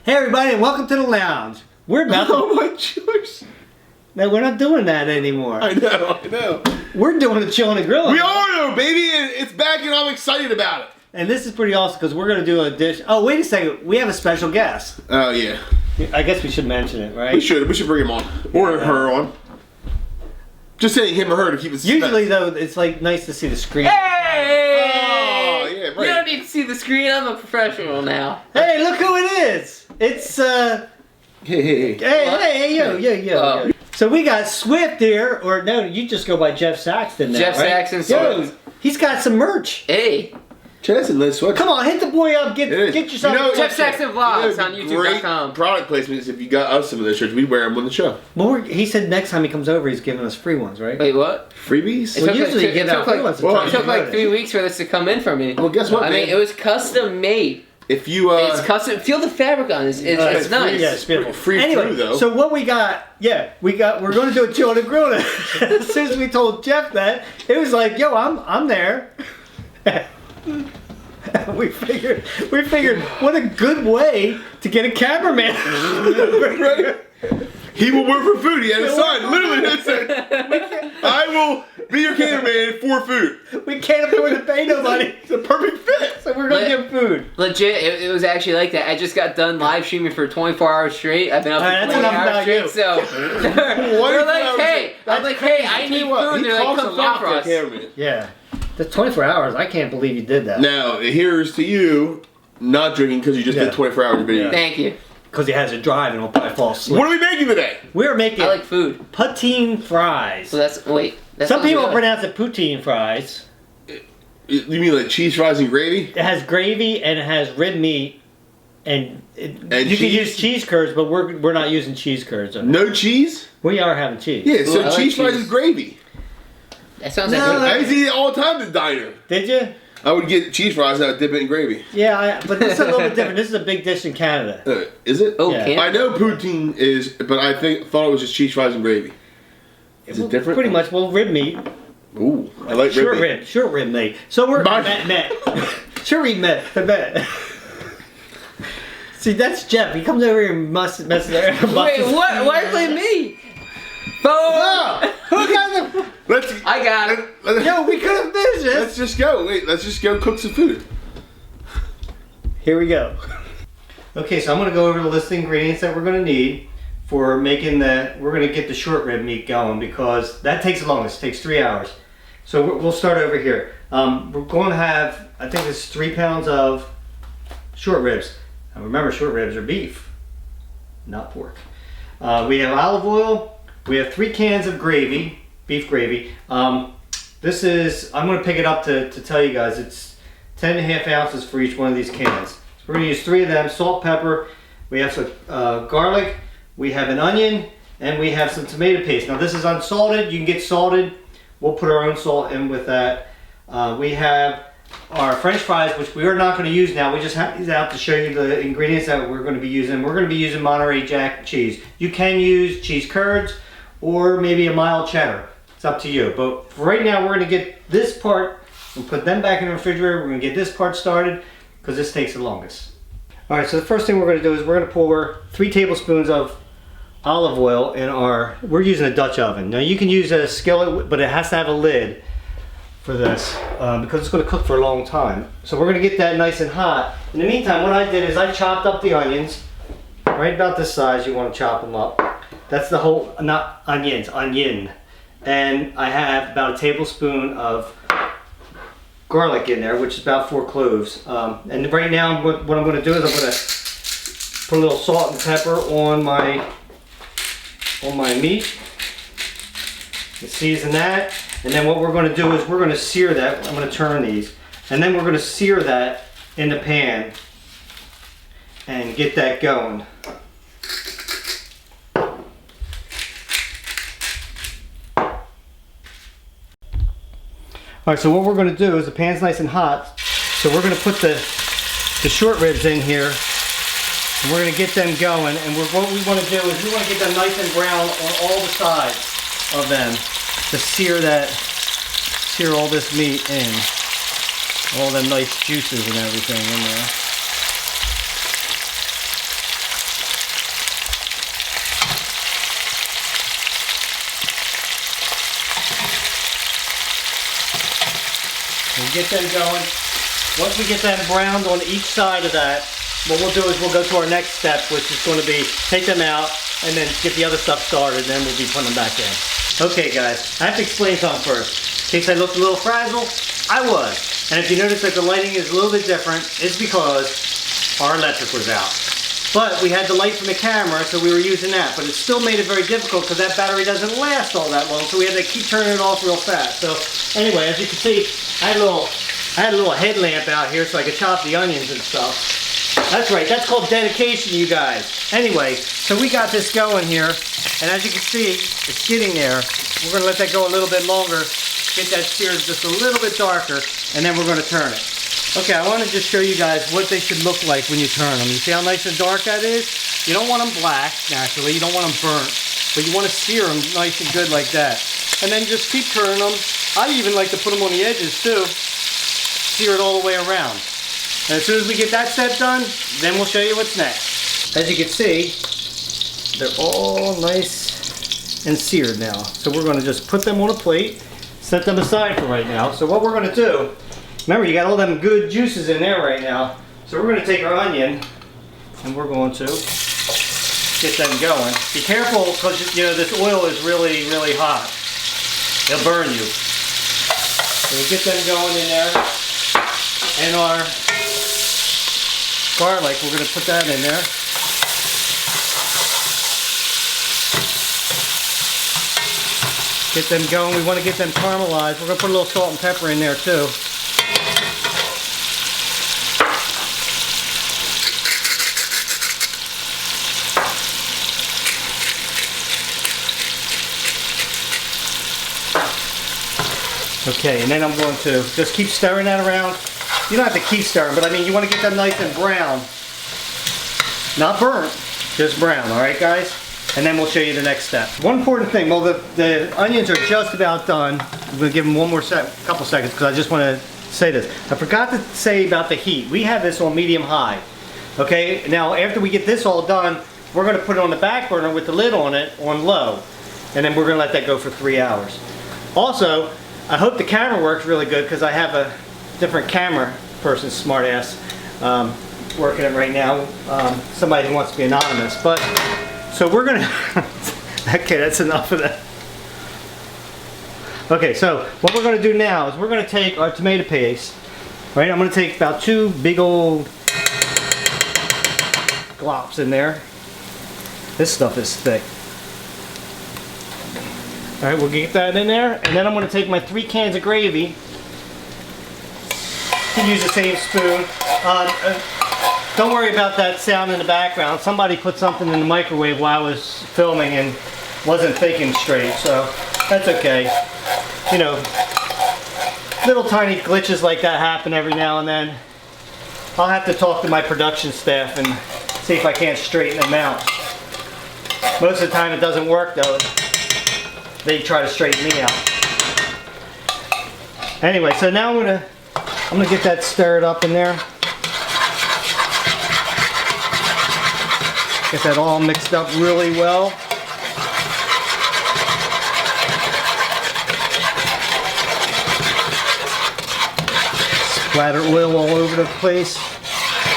Hey everybody, and welcome to the lounge. We're about to... Oh my gosh. No, we're not doing that anymore. I know. We're doing a Chillin and Grillin. We are though, baby. It's back and I'm excited about it. And this is pretty awesome because we're going to do a dish. Oh, wait a second. We have a special guest. Oh, yeah. I guess we should mention it, right? We should bring him on. Or her on. Just saying him or her to keep it Usually, though, it's like nice to see the screen. Hey! Oh, yeah, right. You don't need to see the screen. I'm a professional now. Hey, look who it is. It's, Hey. yo. So we got Swift here, or no, you just go by Jeff Saxton now, Jeff right? Saxton Swift. He's got some merch. Hey. That's a nice sweater. Come on, hit the boy up. Get yourself. You know, Jeff Saxton Vlogs on Great YouTube.com. product placements. If you got us some of those shirts, we'd wear them on the show. Well, he said next time he comes over, he's giving us free ones, right? Wait, what? Freebies? Well, usually you get out free ones. It took like 3 weeks for this to come in for me. Well, guess what, I mean, man? it was custom made. If you It's custom. Feel the fabric on it. It's nice. Yeah, it's beautiful. Free anyway, through, though. So what we got? Yeah, we're going to do a Chillin and Grillin. As soon as we told Jeff that, it was like, yo, I'm there. we figured what a good way to get a cameraman. Right. He will work for food. He had a sign. Literally, that said, I will be your cameraman for food. We can't afford to pay nobody. It's a perfect fit. So we're going to get food. Legit, it was actually like that. I just got done live streaming for 24 hours straight. I've been up Alright, for that's 20 enough hours about straight. you. So they're like, hey, I'm like, hey, I need food. They're like, come out for us. Yeah. That's 24 hours. I can't believe you did that. Now, here's to you not drinking because you just did 24 hours video. Thank you. Because he has to drive and he'll probably fall asleep. What are we making today? We're making I like food. Poutine Fries. So that's, wait. Some people pronounce it Poutine Fries. You mean like cheese fries and gravy? It has gravy and it has rib meat. And you cheese? can use cheese curds, but we're not using cheese curds. No cheese? We are having cheese. Yeah, so Ooh, cheese like fries cheese. is gravy. That sounds No, like I used to eat it all the time at the diner. Did you? I would get cheese fries and I'd dip it in gravy. Yeah, but this is a little bit different. This is a big dish in Canada. Is it? Oh, Yeah. can't. I know poutine is, but I thought it was just cheese fries and gravy. Is it different? Pretty much. Well, rib meat. Ooh, I like Short rib. short rib meat. So we're met. Sure, we met. See, that's Jeff. He comes over here and messes there. Wait, what? Why are you playing me? Oh, who got the? I got it. Yo, we could have finished this. Let's just go. Wait, let's just go cook some food. Here we go. Okay, so I'm going to go over the list of ingredients that we're going to need for making we're going to get the short rib meat going because that takes the longest. It takes 3 hours. So we'll start over here. We're going to have, I think it's 3 pounds of short ribs. Now remember, short ribs are beef, not pork. We have olive oil. We have 3 cans of gravy, beef gravy. This is, I'm going to pick it up to tell you guys, it's 10.5 ounces for each one of these cans. So we're going to use 3 of them, salt, pepper. We have some garlic. We have an onion, and we have some tomato paste. Now this is unsalted. You can get salted. We'll put our own salt in with that. We have our French fries, which we are not going to use now. We just have these out to show you the ingredients that we're going to be using. We're going to be using Monterey Jack cheese. You can use cheese curds or maybe a mild cheddar. It's up to you. But for right now, we're going to get this part and put them back in the refrigerator. We're going to get this part started because this takes the longest. All right, so the first thing we're going to do is we're going to pour 3 tablespoons of olive oil in we're using a Dutch oven. Now you can use a skillet, but it has to have a lid for this because it's going to cook for a long time. So we're going to get that nice and hot. In the meantime, what I did is I chopped up the onions, right about this size. You want to chop them up. That's the whole, not onions, onion. And I have about a tablespoon of garlic in there, which is about 4 cloves. And right now, what I'm going to do is I'm going to put a little salt and pepper on my meat. Season that. And then what we're going to do is we're going to sear that. I'm going to turn these. And then we're going to sear that in the pan and get that going. Alright, so what we're going to do is the pan's nice and hot. So we're going to put the short ribs in here. And we're going to get them going. And what we want to do is we want to get them nice and brown on all the sides of them. To sear all this meat in. All them nice juices and everything in there. We'll get them going. Once we get them browned on each side of that, what we'll do is we'll go to our next step, which is going to be take them out and then get the other stuff started, and then we'll be putting them back in. Okay guys, I have to explain something first. In case I looked a little frazzle, I was. And if you notice that the lighting is a little bit different, it's because our electric was out. But we had the light from the camera, so we were using that. But it still made it very difficult because that battery doesn't last all that long, so we had to keep turning it off real fast. So anyway, as you can see, I had a little headlamp out here so I could chop the onions and stuff. That's right, that's called dedication, you guys. Anyway, so we got this going here, and as you can see, it's getting there. We're gonna let that go a little bit longer, get that seared just a little bit darker, and then we're gonna turn it. Okay, I want to just show you guys what they should look like when you turn them. You see how nice and dark that is? You don't want them black, naturally. You don't want them burnt. But you want to sear them nice and good like that. And then just keep turning them. I even like to put them on the edges too. Sear it all the way around. And as soon as we get that step done, then we'll show you what's next. As you can see, they're all nice and seared now. So we're going to just put them on a plate, set them aside for right now. So what we're going to do, remember, you got all them good juices in there right now. So we're going to take our onion and we're going to get them going. Be careful because you know this oil is really, really hot. It'll burn you. So we'll get them going in there. And our garlic, we're going to put that in there. Get them going. We want to get them caramelized. We're going to put a little salt and pepper in there too. Okay, and then I'm going to just keep stirring that around. You don't have to keep stirring, but I mean, you want to get them nice and brown. Not burnt, just brown, all right, guys? And then we'll show you the next step. One important thing, well, the onions are just about done. I'm going to give them one more couple seconds because I just want to say this. I forgot to say about the heat. We have this on medium-high. Okay, now after we get this all done, we're going to put it on the back burner with the lid on it on low. And then we're going to let that go for 3 hours. Also, I hope the camera works really good because I have a different camera person, smart ass, working it right now. Somebody who wants to be anonymous. But so we're gonna. Okay, that's enough of that. Okay, so what we're gonna do now is we're gonna take our tomato paste. Right, I'm gonna take about 2 big old glops in there. This stuff is thick. Alright, we'll get that in there, and then I'm going to take my 3 cans of gravy. You can use the same spoon. Don't worry about that sound in the background. Somebody put something in the microwave while I was filming and wasn't thinking straight, so that's okay. You know, little tiny glitches like that happen every now and then. I'll have to talk to my production staff and see if I can't straighten them out. Most of the time it doesn't work though. They try to straighten me out. Anyway, so now I'm gonna get that stirred up in there. Get that all mixed up really well. Splatter oil all over the place.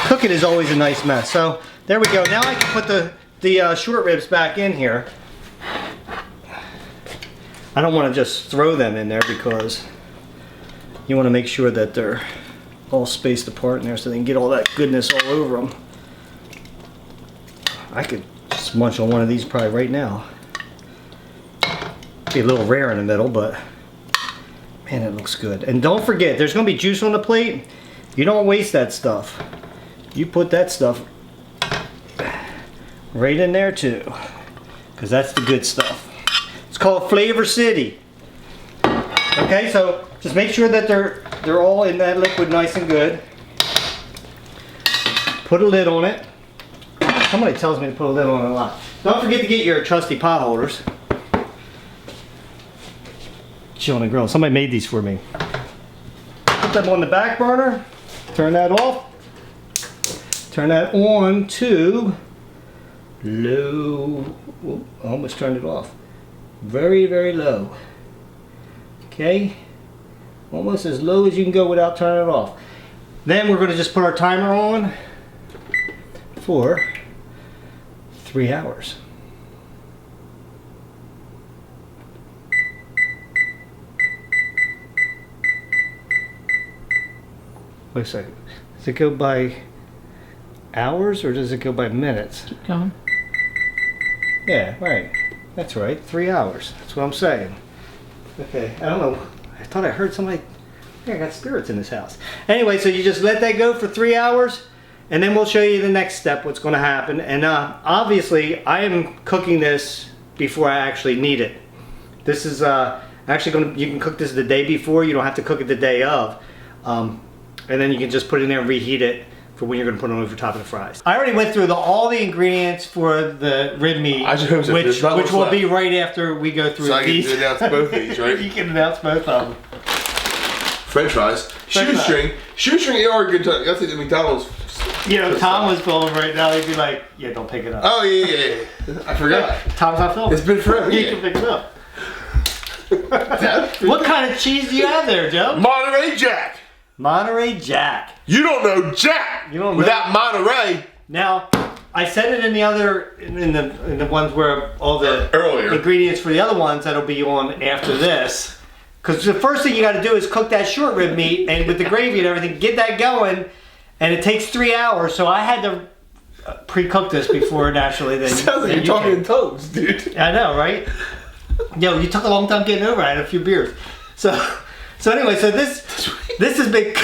Cooking is always a nice mess. So there we go. Now I can put the short ribs back in here. I don't want to just throw them in there because you want to make sure that they're all spaced apart in there so they can get all that goodness all over them. I could just munch on one of these probably right now. Be a little rare in the middle, but man, it looks good. And don't forget, there's going to be juice on the plate. You don't waste that stuff. You put that stuff right in there too, because that's the good stuff. It's called Flavor City. Okay, so just make sure that they're all in that liquid nice and good. Put a lid on it. Somebody tells me to put a lid on it a lot. Don't forget to get your trusty pot holders. Chillin and Grillin. Somebody made these for me. Put them on the back burner. Turn that off. Turn that on to low. Ooh, I almost turned it off. Very, very low. Okay. Almost as low as you can go without turning it off. Then we're going to just put our timer on for 3 hours. Wait a second. Does it go by hours or does it go by minutes? Keep going. Yeah, right. That's right. 3 hours. That's what I'm saying. Okay. I don't know. I thought I heard somebody. I got spirits in this house. Anyway, so you just let that go for 3 hours, and then we'll show you the next step, what's going to happen. And obviously, I am cooking this before I actually need it. This is actually going to. You can cook this the day before. You don't have to cook it the day of. And then you can just put it in there and reheat it for when you're going to put it over top of the fries. I already went through all the ingredients for the rib meat, which will be right after we go through these. So I can announce both of these, right? You can announce both of them. French fries. Shoestring. Shoestring are a good time. That's like the McDonald's. You know, Tom was filming right now. He'd be like, yeah, don't pick it up. Oh, yeah. I forgot. Tom's not filming. It's been forever. You can pick it up. What kind of cheese do you have there, Joe? Monterey Jack. Monterey Jack. You don't know Jack without Monterey. Now, I said it in the other, in the ones where all the earlier ingredients for the other ones that'll be on after this. Because the first thing you got to do is cook that short rib meat, and with the gravy and everything, get that going, and it takes 3 hours. So I had to pre-cook this before naturally. Then sounds like you're talking in tongues, dude. I know, right? Yo, you took a long time getting over. I had a few beers. So anyway, so this has been.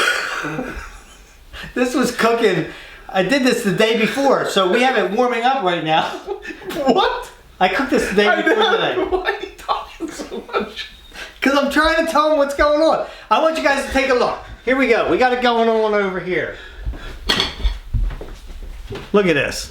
This was cooking. I did this the day before, so we have it warming up right now. What? I cooked this the day before today. Why are you talking so much? Because I'm trying to tell them what's going on. I want you guys to take a look. Here we go. We got it going on over here. Look at this.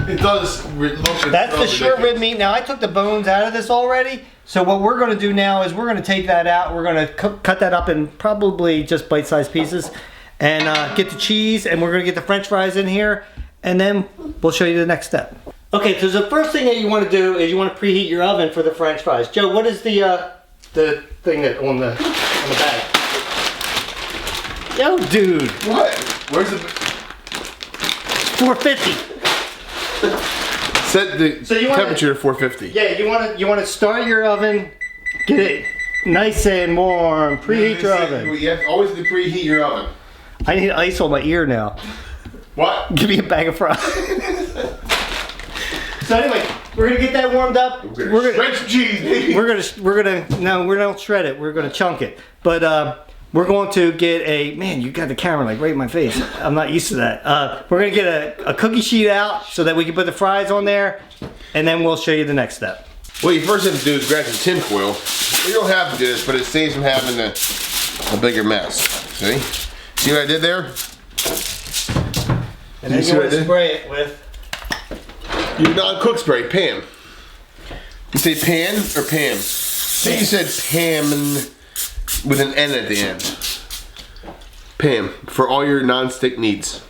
It does look. That's the short rib meat. Now I took the bones out of this already. So what we're going to do now is we're going to take that out. We're going to cut that up in probably just bite-sized pieces, and get the cheese, and we're going to get the French fries in here, and then we'll show you the next step. Okay, so the first thing that you want to do is you want to preheat your oven for the French fries. Joe, what is the thing that on the bag? Yo, dude. What? Where's the? 450. Set the temperature to 450. Yeah, you want to start your oven, get it nice and warm. Preheat your oven. You have to always preheat your oven. I need ice on my ear now. What? Give me a bag of fries. So anyway, we're gonna get that warmed up. We're gonna shred some cheese, baby. No, we don't shred it. We're gonna chunk it. But we're going to get man, you got the camera like right in my face. I'm not used to that. We're gonna get a cookie sheet out so that we can put the fries on there, and then we'll show you the next step. What you first have to do is grab some tin foil. You don't have to do this, but it saves from having a bigger mess. See? See what I did there? And then you want to spray it with your non-cook spray, Pam. You say pan or Pam? I think you said Pam with an N at the end. Pam, for all your non-stick needs.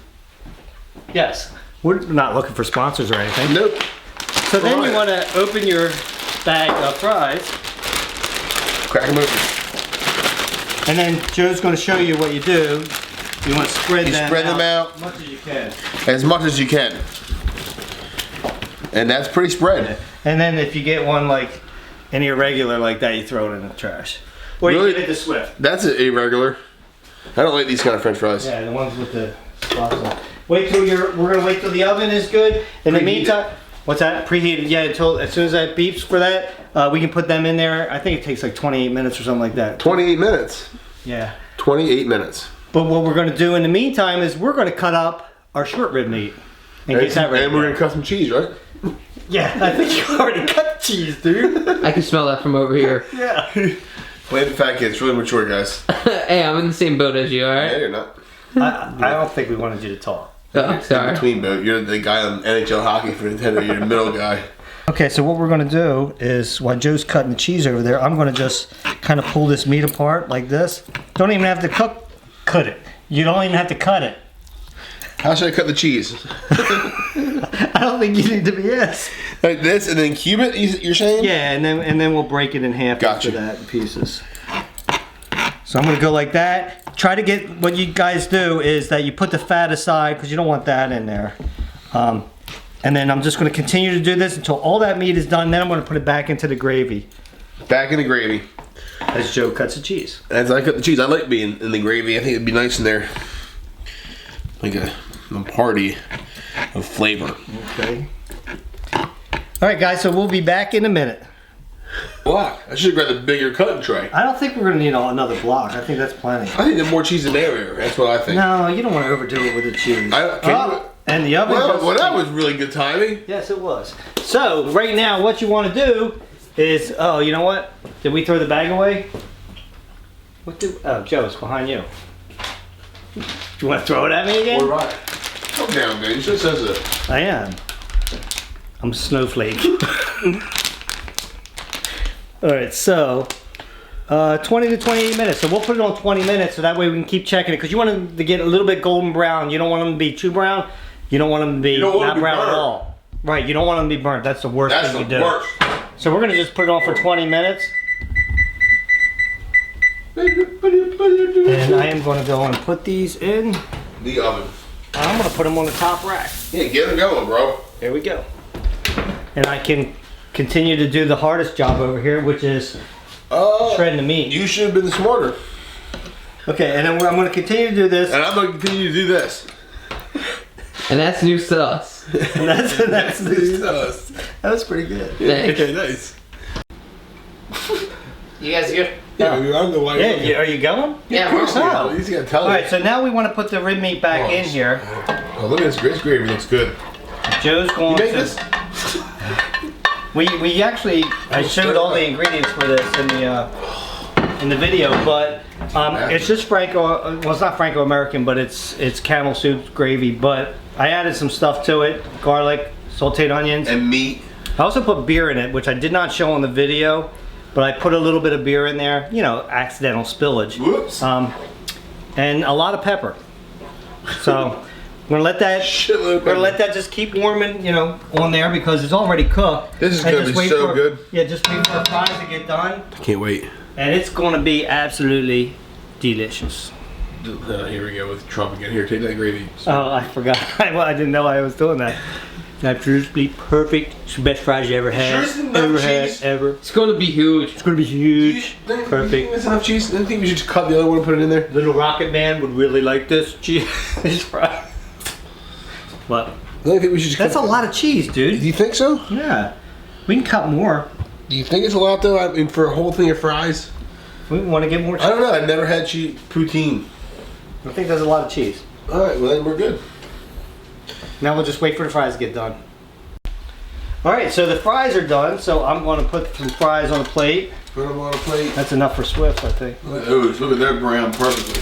Yes. We're not looking for sponsors or anything. Nope. So then you want to open your bag of fries. Crack them open. And then Joe's going to show you what you do. You want to spread them out as much as you can. As much as you can. And that's pretty spread. And then if you get one like any irregular like that, you throw it in the trash. Or really? You get it to Swift. That's an irregular. I don't like these kind of French fries. Yeah, the ones with the spots on. We're gonna wait till the oven is good. In the meantime, what's that? Preheated. Yeah, until as soon as that beeps for that, we can put them in there. I think it takes like 28 minutes or something like that. 28 minutes. Yeah. 28 minutes. But what we're gonna do in the meantime is we're gonna cut up our short rib meat and get that ready. And we're gonna cut some cheese, right? Yeah, I think you already cut the cheese, dude. I can smell that from over here. Yeah. Wait, the fat kid's really mature, guys. Hey, I'm in the same boat as you, alright? Yeah, you're not. I don't think we wanted you to talk. Oh, sorry. In between boat. You're the guy on NHL hockey for Nintendo. You're the middle guy. Okay, so what we're going to do is, while Joe's cutting the cheese over there, I'm going to just kind of pull this meat apart like this. Don't even have to cut it. You don't even have to cut it. How should I cut the cheese? I don't think you need to be asked. Like this, and then cube it. You're saying? Yeah, and then we'll break it in half Gotcha. after that in pieces. So I'm gonna go like that. Try to get, what you guys do is that you put the fat aside because you don't want that in there. And then I'm just gonna continue to do this until all that meat is done. Then I'm gonna put it back into the gravy. Back in the gravy. As Joe cuts the cheese. As I cut the cheese, I like being in the gravy. I think it'd be nice in there. Like a party of flavor. Okay. All right, guys, so we'll be back in a minute. Block. I should have grabbed a bigger cutting tray. I don't think we're gonna need another block. I think that's plenty. I think the more cheese the merrier. That's what I think. No, you don't want to overdo it with the cheese. And the oven. Well, that was really good timing. Yes, it was. So right now, what you want to do is, oh, you know what? Did we throw the bag away? Oh, Joe, it's behind you. You want to throw it at me again? We're right. Calm down, man. You should have said that. I am. I'm a snowflake. All right, so 20 to 28 minutes. So we'll put it on 20 minutes so that way we can keep checking it because you want them to get a little bit golden brown. You don't want them to be too brown. You don't want them to be not brown at all. Right, you don't want them to be burnt. That's the worst thing you do. Worst. So we're going to just put it on for 20 minutes. And I am going to go and put these in the oven. I'm going to put them on the top rack. Yeah, get them going, bro. There we go. And I can continue to do the hardest job over here, which is shredding the meat. You should have been smarter. Okay, and then I'm going to continue to do this. And I'm going to continue to do this. And that's new sauce. And that's new sauce. That was pretty good. Okay, nice. You guys good? Yeah, I don't know why. Yeah, are you going? Yeah, of course we're not. You just gotta tell All right, so now we want to put the rib meat back in here. Oh, look at this gravy. Looks good. Joe's going You make to. this? We actually, I showed all the ingredients for this in the video, but it's just Franco. Well, it's not Franco-American, but it's camel soup gravy. But I added some stuff to it: garlic, sautéed onions, and meat. I also put beer in it, which I did not show on the video, but I put a little bit of beer in there. You know, accidental spillage. Whoops. And a lot of pepper. So I'm gonna let that. We're gonna let that just keep warming, you know, on there because it's already cooked. This is gonna be so good. Yeah, just wait for our fries to get done. I can't wait. And it's gonna be absolutely delicious. Here we go with Trump again. Here, take that gravy. Oh, I forgot. Well, I didn't know I was doing that. Absolutely perfect. It's the best fries you ever had. Ever. It's going to be huge. It's going to be huge. Perfect. Do you think that's enough cheese? I think we should just cut the other one and put it in there. Little Rocket Man would really like this cheese fry. What? I think we should just That's a lot of cheese, dude. Do you think so? Yeah. We can cut more. Do you think it's a lot though? I mean, for a whole thing of fries? We want to get more cheese. I don't know. I've never had poutine. I think there's a lot of cheese. All right, well then we're good. Now we'll just wait for the fries to get done. All right, so the fries are done. So I'm going to put some fries on a plate. Put them on a plate. That's enough for Swift, I think. Oh, look at that brown perfectly.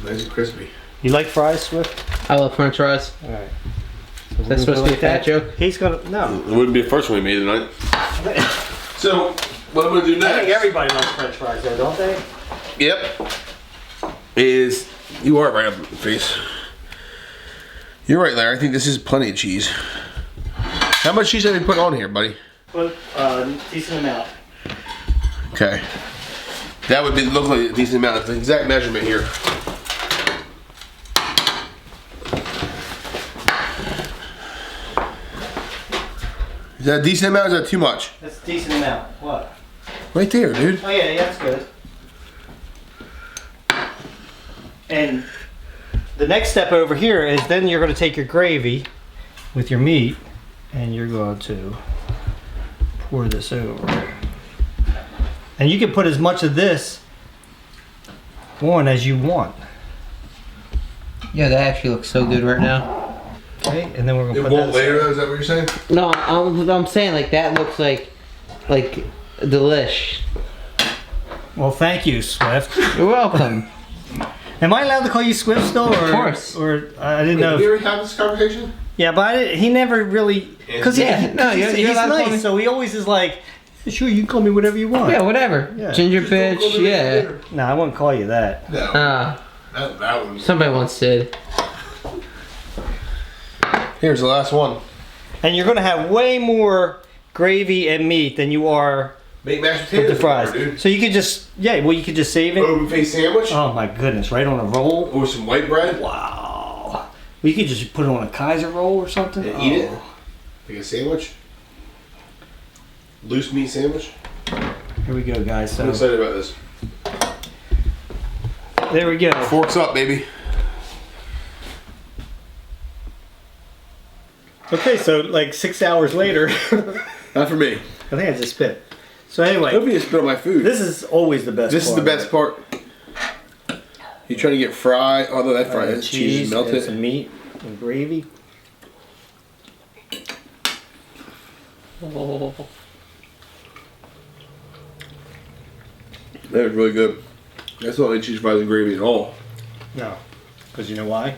Nice and crispy. You like fries, Swift? I love French fries. All right. So that's supposed to be a fat joke? He's gonna no. It wouldn't be the first one we made tonight. So what I'm gonna do next? I think everybody loves French fries, though, don't they? Yep. You are right up in the face. You're right, Larry. I think this is plenty of cheese. How much cheese have you put on here, buddy? Put decent amount. Okay. That would look like a decent amount. It's the exact measurement here. Is that a decent amount or is that too much? That's a decent amount. What? Right there, dude. Oh yeah, that's good. And the next step over here is then you're going to take your gravy with your meat and you're going to pour this over. And you can put as much of this on as you want. Yeah, that actually looks so good right now. Okay, and then we're going to It put won't that later, is that what you're saying? No, I'm saying like that looks like delish. Well, thank you, Swift. You're welcome. Am I allowed to call you Swift still? Or, of course. Or I didn't know. Did we already have this conversation? Yeah, but he never really. Because you're he's allowed to call me- nice, so he always is like, sure, you can call me whatever you want. Yeah, whatever. Yeah. Ginger Just don't bitch, call me yeah. later. No, I wouldn't call you that. No. That one. Somebody once said. Here's the last one. And you're going to have way more gravy and meat than you are Make mashed potatoes with the fries. dude. So you could just, you could just save it. Open face sandwich. Oh my goodness, right on a roll. Or some white bread. Wow. We could just put it on a Kaiser roll or something. And eat it. Like a sandwich. Loose meat sandwich. Here we go, guys. So I'm excited about this. there we go. Forks up, baby. Okay, so like 6 hours later. Not for me. I think I just spit. So anyway, Nobody just spit on my food. this is always the best This part. is the best part. You trying to get fry? Although that fry is cheese, melt and it. some meat and gravy. Oh. That was really good. That's not like cheese fries and gravy at all. No, because you know why?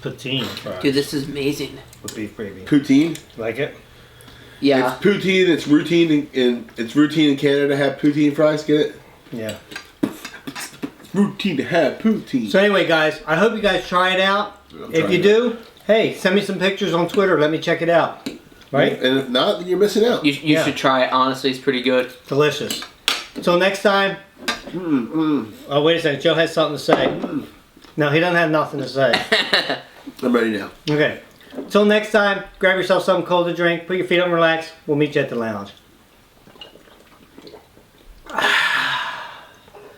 Poutine fries Dude, this is amazing. with beef gravy. Poutine. Like it? Yeah. It's poutine. It's routine it's routine in Canada to have poutine fries. Get it? Yeah. Routine to have poutine. So anyway, guys, I hope you guys try it out. I'm If trying you it do, hey, send me some pictures on Twitter. Let me check it out. Right? And if not, then you're missing out. You Yeah. should try it. Honestly, it's pretty good. Delicious. Until next time. Oh, wait a second. Joe has something to say. No, he doesn't have nothing to say. I'm ready now. Okay. Until next time, grab yourself something cold to drink. Put your feet up and relax. We'll meet you at the lounge.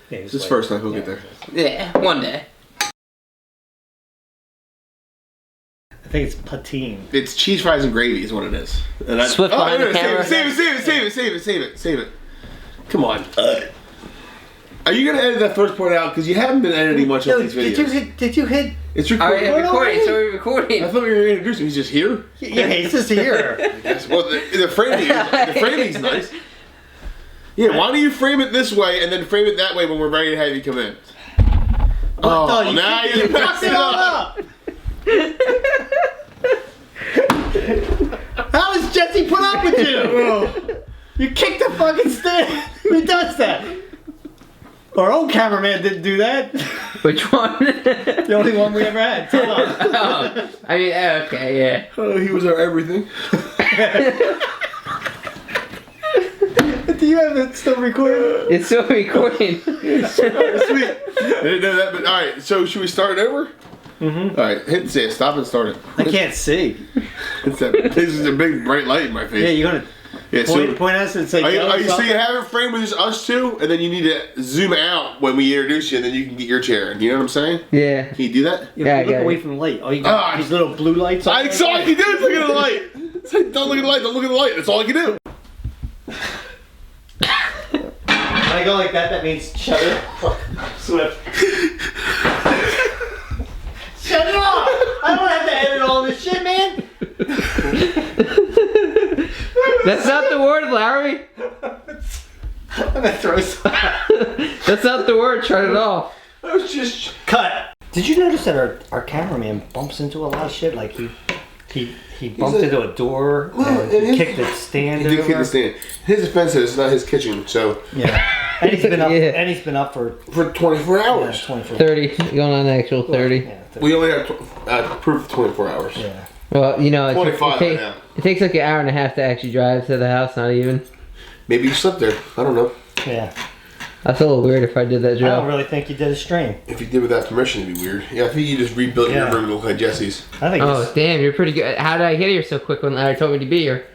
This is first time we'll get there. Yeah, one day. I think it's poutine. It's cheese fries and gravy is what it is. And I, Swift behind the camera. Save it. Come on. Are you gonna edit that first part out? Because you haven't been editing much of these videos. Did you hit? It's Alright, recording. recording. So we're recording. I thought we were introducing. He's just here. Yeah, he's just here. Yes. Well, the framing's nice. Yeah. Why don't you frame it this way and then frame it that way when we're ready to have you come in? Oh, now you fucked it all up. How does Jesse put up with you? You kicked the fucking stand. Who does that? Our old cameraman didn't do that. Which one? The only one we ever had. Tell us. Oh, I mean, okay, yeah. Oh, he was our everything. Do you have it still recording? It's still recording. Sweet. I didn't know that, but all right. So should we start over? Mm-hmm. All right. Hit say stop and start it. I can't see. It's that. This is a big bright light in my face. Yeah, you're gonna Yeah, point at us and say. so "Go," you something? have it framed with just us two, and then you need to zoom out when we introduce you, and then you can get your chair. You know what I'm saying? Yeah. Can you do that? Yeah, I look got away it. from the light. Oh, you got these little blue lights on. That's all I can do is look at the light. It's like, don't look at the light. Don't look at the light. That's all I can do. When I go like that, that means shut it. Swift. Shut it off! I don't have to edit all this shit, man. That's not the word, Larry. I'm gonna throw some. That's not the word. Shut it off. I was just Cut. Did you notice that our cameraman bumps into a lot of shit? Like he bumped a- into a door Well, and and he his- kicked the stand he did kick over. the stand. His offense is it's not his kitchen, so Yeah. And he's been up. Yeah. And he's been up for 24 hours. 24. 30. Going on the actual 30. Yeah, 30. We only have proof of 24 hours. Yeah. Well, you know, 25 right now. it takes like an hour and a half to actually drive to the house, not even. Maybe you slept there. I don't know. Yeah. That's a little weird if I did that I don't job. really think you did a stream. If you did without permission, it'd be weird. Yeah, I think you just rebuilt your Yeah. room to look like Jesse's. I think Oh, it's, damn, you're pretty good. How did I get here so quick when Larry told me to be here?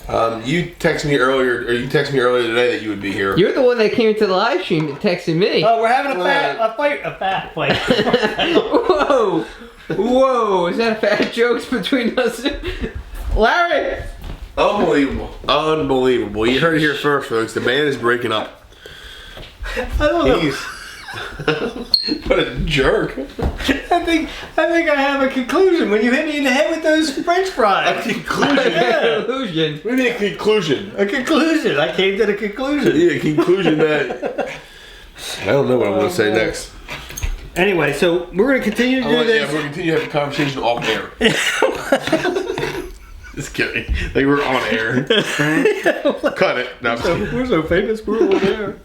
You texted me earlier today that you would be here. You're the one that came to the live stream and texted me. oh, we're having a fat fight. Whoa! Whoa! Is that fat jokes between us? Larry! Unbelievable. You heard it here first, folks. The band is breaking up. I don't know. He's what a jerk. I think I have a conclusion when you hit me in the head with those French fries. Conclusion. Yeah. Illusion. What do you mean a conclusion? A conclusion. I came to the conclusion. Yeah, conclusion that. I don't know what I'm going to say next. Anyway, so we're going to continue to do Yeah, this. we're going to continue to have a conversation off air. Just kidding. Like we're on air. Cut it. No, I'm just kidding. We're so famous, we're over there.